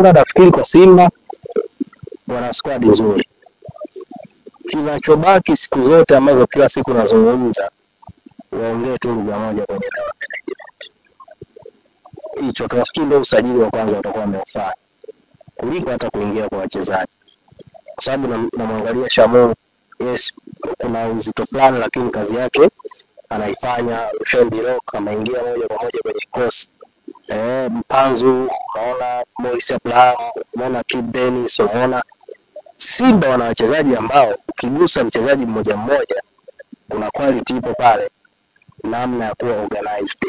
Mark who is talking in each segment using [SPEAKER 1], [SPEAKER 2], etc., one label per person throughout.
[SPEAKER 1] nafikiri kwa Simba wana squad nzuri. Kinachobaki siku zote ambazo kila siku nazungumza, waongee tu lugha moja kwenye management. Hicho tunafikiri ndio usajili wa kwanza utakuwa umeufanya kuliko hata kuingia kwa wachezaji, kwa sababu namwangalia Shamu, yes kuna uzito fulani, lakini kazi yake anaifanya. Fendi Rock ameingia moja kwa moja kwenye kosi. Mpanzu, unaona Moise Abraham, unaona Kid Dennis, unaona Simba wana wachezaji ambao ukigusa mchezaji mmoja mmoja kuna quality ipo pale, namna ya kuwa organized.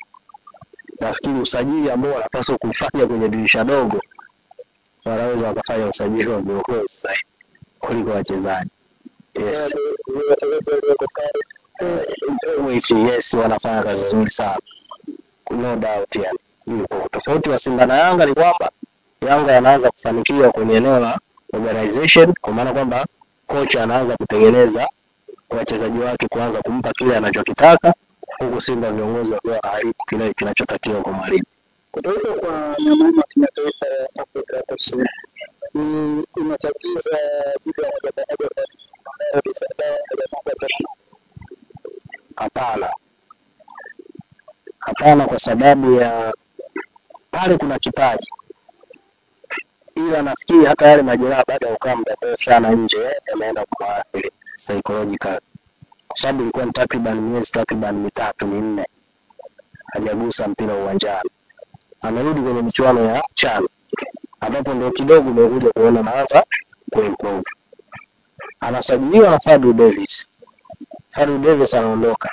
[SPEAKER 1] Nafikiri usajili ambao wanapaswa kufanya kwenye dirisha dogo, wanaweza wakafanya usajili wa viongozi zaidi kuliko wachezaji. Yes. Yes, wanafanya kazi nzuri sana. No doubt yani. Tofauti wa Simba na Yanga ni kwamba Yanga anaanza kufanikiwa kwenye eneo la organization, kwa maana kwamba kocha anaanza kutengeneza wachezaji wake kuanza kumpa kile anachokitaka, huku Simba viongozi wakiwa haribu kile kinachotakiwa kwa mwalimu.
[SPEAKER 2] Kutoka kwa nyama kimataifa ya Afrika Kusini inachagiza bila haja
[SPEAKER 1] hapana, kwa sababu ya pale kuna kipaji, ila nafikiri hata yale majeraha baada ya kukaa muda mrefu sana nje yameenda kuathiri psychological, kwa sababu ilikuwa ni takriban miezi 3-4 hajagusa mpira uwanjani. Amerudi kwenye michuano ya CHAN ambapo ndio kidogo umekuja kuona anaanza kuimprove. Anasajiliwa na Fadlu Davis. Fadlu Davis anaondoka,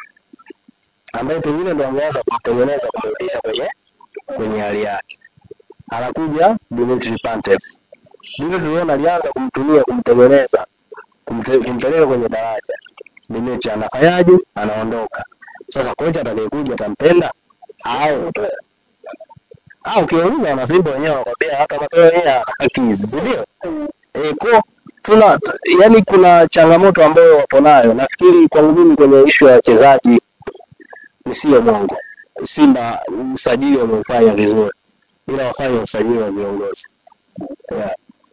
[SPEAKER 1] ambaye pengine ndio angeanza kutengeneza kumrudisha kwenye hali yake. Anakuja Dimitri Pantev. Dimitri tuliona alianza kumtumia kumtengeneza, kumpeleka kwenye daraja. Dimitri anafanyaje? Anaondoka. Sasa kocha atakayekuja atampenda au ukiuliza wana Simba wenyewe wanakwambia hata matokeo yenyewe hakizi, ndio? Yani kuna changamoto ambayo wapo nayo. Nafikiri kwangu mimi kwenye issue ya wachezaji ni sio bongo. Simba usajili wamefanya vizuri, ila wafanye usajili wa viongozi. Yeah.